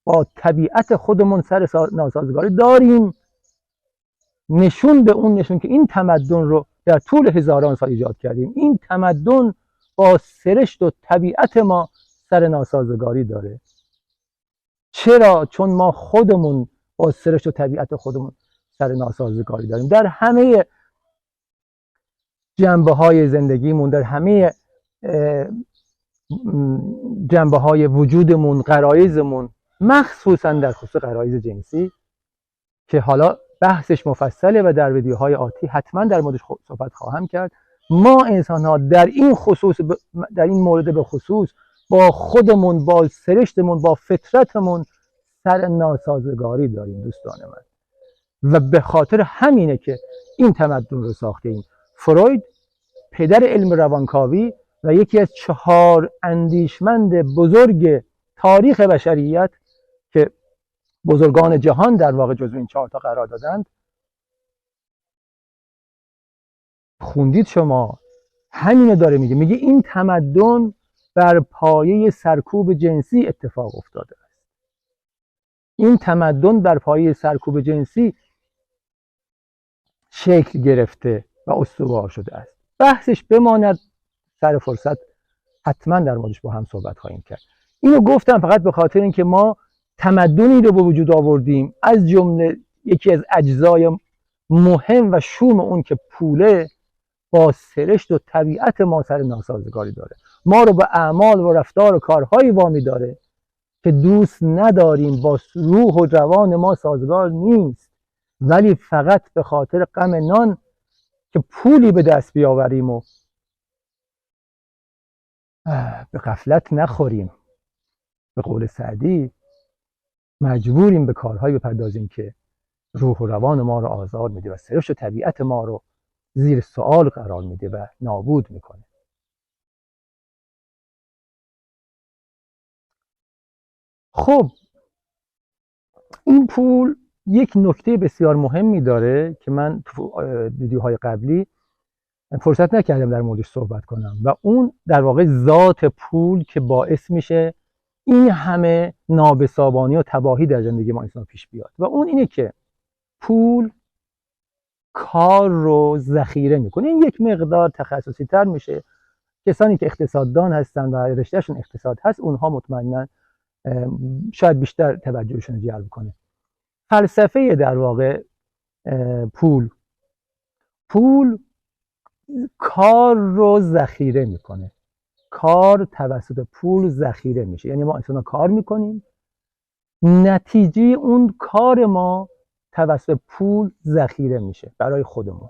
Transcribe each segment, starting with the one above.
با طبیعت خودمون سر ناسازگاری داریم. نشون به اون نشون که این تمدن رو در طول هزاران سال ایجاد کردیم. این تمدن با سرشت و طبیعت ما سر ناسازگاری داره. چرا؟ چون ما خودمون با سرشت و طبیعت خودمون سر ناسازگاری داریم. در همه جنبه‌های زندگیمون، در همه جنبه‌های وجودمون، غرایزمون، مخصوصا در خصوص غرایز جنسی که حالا بحثش مفصله و در ویدیوهای آتی حتما در موردش صحبت خواهم کرد. ما انسان‌ها در این مورد به خصوص با خودمون، با سرشتمون، با فطرتمون سر ناسازگاری داریم دوستان من، و به خاطر همینه که این تمدن رو ساختیم. فروید پدر علم روانکاوی و یکی از 4 اندیشمند بزرگ تاریخ بشریت که بزرگان جهان در واقع جزو این 4 تا قرار دادند، خوندید شما، همینو داره میگه. میگه این تمدن بر پایه سرکوب جنسی اتفاق افتاده است. این تمدن بر پایه سرکوب جنسی شکل گرفته و استوار شده است. بحثش بماند، سر فرصت حتما در موردش با هم صحبت خواهیم کرد. اینو گفتم فقط به خاطر اینکه ما تمدنی رو به وجود آوردیم، از جمله یکی از اجزای مهم و شوم اون که پوله، با سرشت و طبیعت ما سر ناسازگاری داره. ما رو به اعمال و رفتار و کارهایی وامی داره که دوست نداریم، با روح و روان ما سازگار نیست، ولی فقط به خاطر غم نان که پولی به دست بیاوریم و به غفلت نخوریم، به قول سعدی مجبوریم به کارهایی بپردازیم که روح و روان ما رو آزار میده و سرشت و طبیعت ما رو زیر سوال قرار میده و نابود میکنه. خب این پول یک نکته بسیار مهمی داره که من تو ویدیوهای قبلی فرصت نکردم در موردش صحبت کنم، و اون در واقع ذات پول که باعث میشه این همه نابسامانی و تباهی در زندگی ما انسان پیش بیاد، و اون اینه که پول کار رو ذخیره میکنه. این یک مقدار تخصصی تر میشه. کسانی که اقتصاددان هستن و رشتهشون اقتصاد هست، اونها مطمئنا شاید بیشتر توجهشون جلب کنه. فلسفه در واقع پول کار رو ذخیره میکنه. کار توسط پول ذخیره میشه. یعنی ما انسان کار میکنیم، نتیجه اون کار ما توسط پول ذخیره میشه برای خودمون.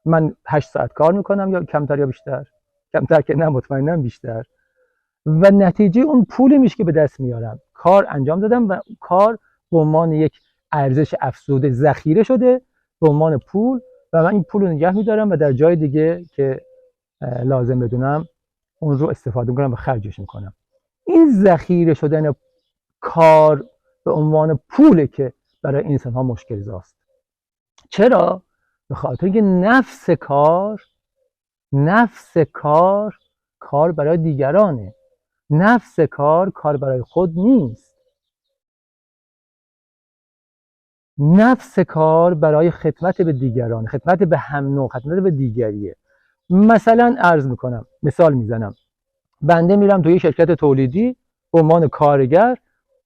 من 8 ساعت کار میکنم، یا کمتر یا بیشتر، کمتر که نه مطمئنا بیشتر، و نتیجه اون پولی میشه که به دست میارم. کار انجام دادم و کار به عنوان یک ارزش افزوده ذخیره شده به عنوان پول، و من این پول رو نگه میدارم و در جای دیگه که لازم بدونم اون رو استفاده میکنم و خرجش میکنم. این ذخیره شدن کار به عنوان پوله که برای انسان ها مشکل زاست. چرا؟ به خاطر اینکه نفس کار برای دیگرانه. نفس کار برای خود نیست. نفس کار برای خدمت به دیگران، خدمت به هم نوع، خدمت به دیگریه. مثلا عرض میکنم، مثال میزنم، بنده میرم توی شرکت تولیدی به عنوان کارگر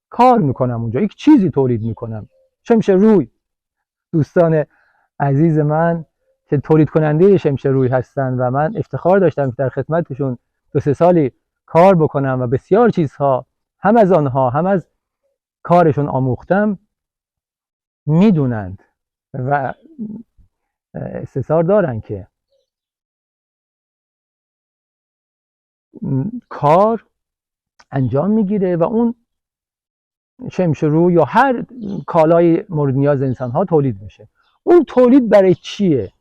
کار میکنم، اونجا یک چیزی تولید میکنم. شمش روی، دوستان عزیز من که تولید کننده شمش روی هستن و من افتخار داشتم که در خدمتشون 2-3 سالی کار بکنم و بسیار چیزها هم از آنها هم از کارشون آموختم، میدونند و استثار دارن که کار انجام میگیره و اون شمش روی یا هر کالای مورد نیاز انسان ها تولید میشه. اون تولید برای چیه؟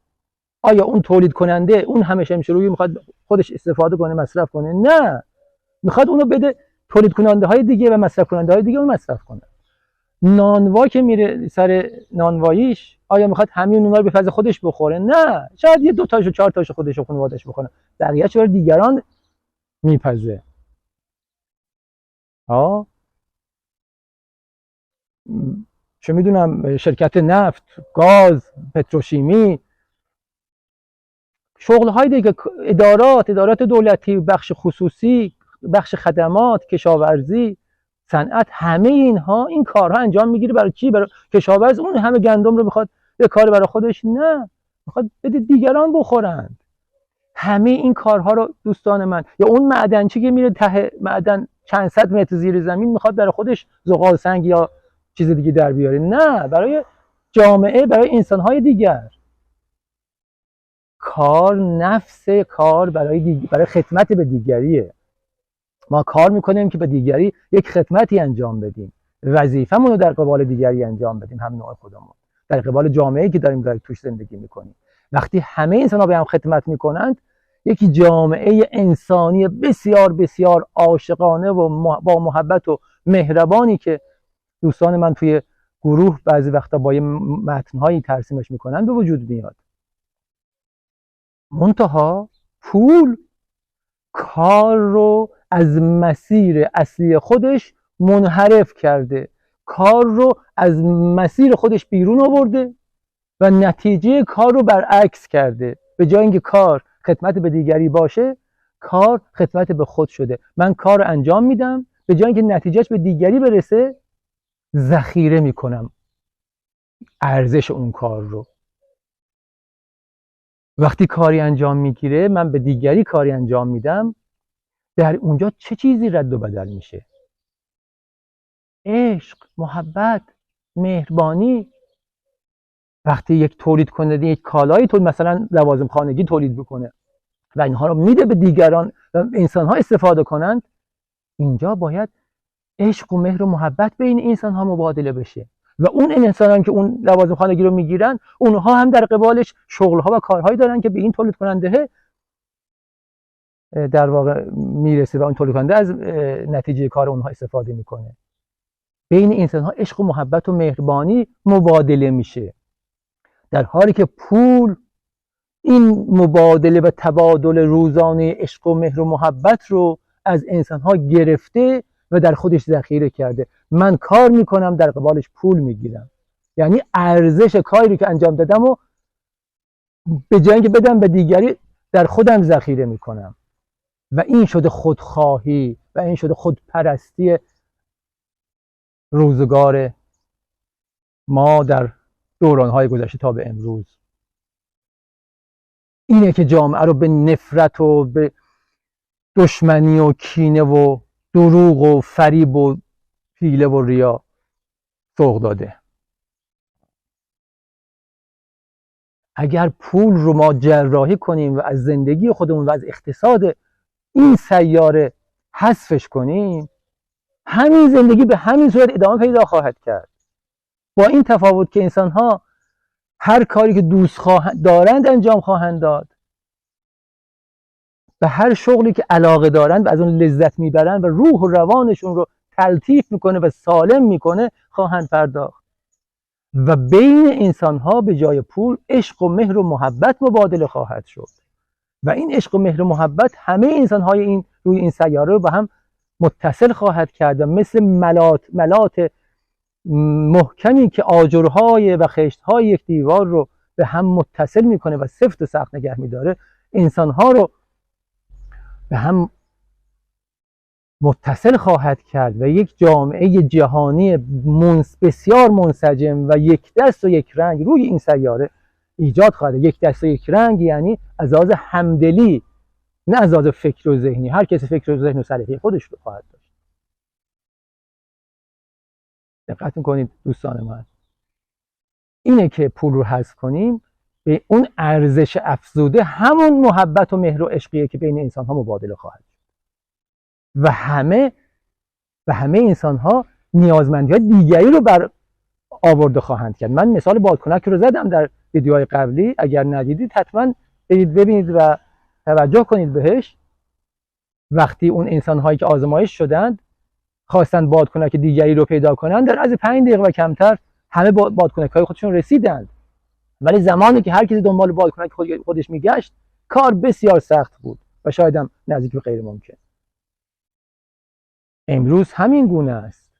آیا اون تولید کننده اون همه شمش روی میخواد خودش استفاده کنه، مصرف کنه؟ نه، میخواد اونو بده تولید کننده های دیگه و مصرف کننده های دیگه اون مصرف کنه. نانوا که میره سر نانواییش، آیا میخواد همین اونها رو به فضل خودش بخوره؟ نه، شاید یه 2 تاشو 4 تاشو خودش و خانواده‌اش بخوره، بقیه‌اش رو دیگران میپزه. چه میدونم شرکت نفت، گاز، پتروشیمی، شغل‌های دیگه، ادارات دولتی، بخش خصوصی، بخش خدمات، کشاورزی، صنعت، همه اینها این کارها انجام میگیره. برای چی؟ برای کشاورز اون همه گندم رو میخواد به کار برای خودش؟ نه، میخواد بده دیگران بخورند. همه این کارها رو دوستان من، یا اون معدنچی که میره ته معدن چند صد متر زیر زمین میخواد برای خودش زغال سنگ یا چیز دیگه در بیاره؟ نه، برای جامعه، برای انسانهای دیگر. کار، نفس کار برای خدمت به دیگریه. ما کار میکنیم که به دیگری یک خدمتی انجام بدیم، وظیفه‌مون رو در قبال دیگری انجام بدیم، هم نوع خودمون، در قبال جامعه‌ای که داریم توش زندگی میکنیم. وقتی همه انسان‌ها به هم خدمت میکنند، یک جامعه انسانی بسیار بسیار عاشقانه و با محبت و مهربانی که دوستان من توی گروه بعضی وقتا با یه متن‌هایی ترسیمش میکنن به وجود میاد. منتها پول کار رو از مسیر اصلی خودش منحرف کرده، کار رو از مسیر خودش بیرون آورده و نتیجه کار رو برعکس کرده. به جای اینکه کار خدمت به دیگری باشه، کار خدمت به خود شده. من کار رو انجام میدم، به جای اینکه نتیجهش به دیگری برسه، ذخیره میکنم ارزش اون کار رو. وقتی کاری انجام میگیره، من به دیگری کاری انجام میدم، در اونجا چه چیزی رد و بدل میشه؟ عشق، محبت، مهربانی. وقتی یک تولید کننده یک کالایی مثلا لوازم خانگی تولید بکنه و اینها رو میده به دیگران و انسان‌ها استفاده کنند، اینجا باید عشق و مهر و محبت بین انسان‌ها مبادله بشه و اون انسانان که اون لوازم خانگی رو میگیرن، اونها هم در قبالش شغل‌ها و کارهایی دارن که به این تولید کننده در واقع میرسه و اون تولید کننده از نتیجه کار اونها استفاده میکنه. بین انسان‌ها عشق و محبت و مهربانی مبادله میشه، در حالی که پول این مبادله و تبادل روزانه عشق و مهر و محبت رو از انسان‌ها گرفته و در خودش ذخیره کرده. من کار میکنم، در قبالش پول میگیرم، یعنی ارزش کاری رو که انجام دادم و به جای اینکه بدم به دیگری، در خودم ذخیره میکنم و این شده خودخواهی و این شده خودپرستی روزگار ما در دوران‌های گذشته تا به امروز. اینه که جامعه رو به نفرت و به دشمنی و کینه و دروغ و فریب و حیله و ریا سوق داده. اگر پول رو ما جراحی کنیم و از زندگی خودمون و از اقتصاد این سیاره حذفش کنیم، همین زندگی به همین صورت ادامه پیدا خواهد کرد، با این تفاوت که انسان‌ها هر کاری که دوست دارند انجام خواهند داد، به هر شغلی که علاقه دارند و از اون لذت میبرند و روح و روانشون رو تلطیف میکنه و سالم میکنه خواهند پرداخت و بین انسان‌ها به جای پول عشق و مهر و محبت مبادله خواهد شد و این عشق و مهر و محبت همه انسان‌های این روی این سیاره رو به هم متصل خواهد کرد و مثل ملات محکمی که آجرهای و خشتهای یک دیوار رو به هم متصل میکنه و سفت و سخت نگه میداره، انسانها رو به هم متصل خواهد کرد و یک جامعه جهانی بسیار منسجم و یک دست و یک رنگ روی این سیاره ایجاد خواهد. یک دست و یک رنگ یعنی از لحاظ همدلی، نه از لحاظ فکر و ذهنی. هر کسی فکر و ذهن و سلیقه خودش رو خواهد داشت. دقت میکنید دوستان من، اینه که پول رو حذف کنیم، به اون ارزش افزوده همون محبت و مهر و عشقیه که بین انسان ها مبادله خواهد و همه انسان ها نیازمندی های دیگری رو بر آورده خواهند کرد. من مثال بادکنک رو زدم در ویدیوهای قبلی، اگر ندیدید حتما برید ببینید و توجه کنید بهش. وقتی اون انسان هایی که آزمایش شدند خواستند بادکنک دیگری رو پیدا کنند، در از 5 دقیقه و کمتر همه بادکنک های خودشون رسیدند. ولی زمانی که هر کسی دنبال بادکنک خودش میگشت، کار بسیار سخت بود و شاید هم نزدیک به غیر ممکن. امروز همین گونه است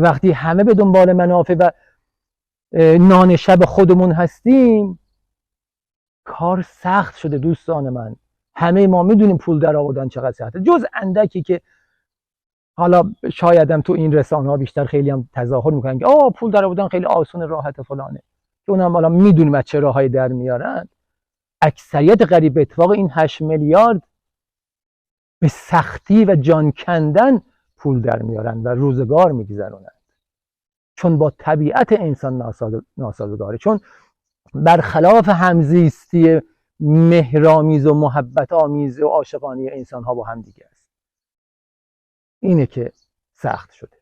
وقتی همه به دنبال منافع و نان شب خودمون هستیم، کار سخت شده دوستان من. همه ما میدونیم پول در آوردن چقدر سخته، جز اندکی که حالا شایدم تو این رسانه ها بیشتر خیلی هم تظاهر میکنن که پول در آوردن خیلی آسون راحت فلانه، که اونم حالا میدونیم از چه راههای در میارن. اکثریت قریب به اتفاق این 8 میلیارد به سختی و جان کندن پول در میارن و روزگار میگذرونن، چون با طبیعت انسان ناسازگاره، چون برخلاف همزیستی مهرآمیز و محبت آمیز و عاشقانه انسان ها با هم دیگه است. اینه که سخت شده.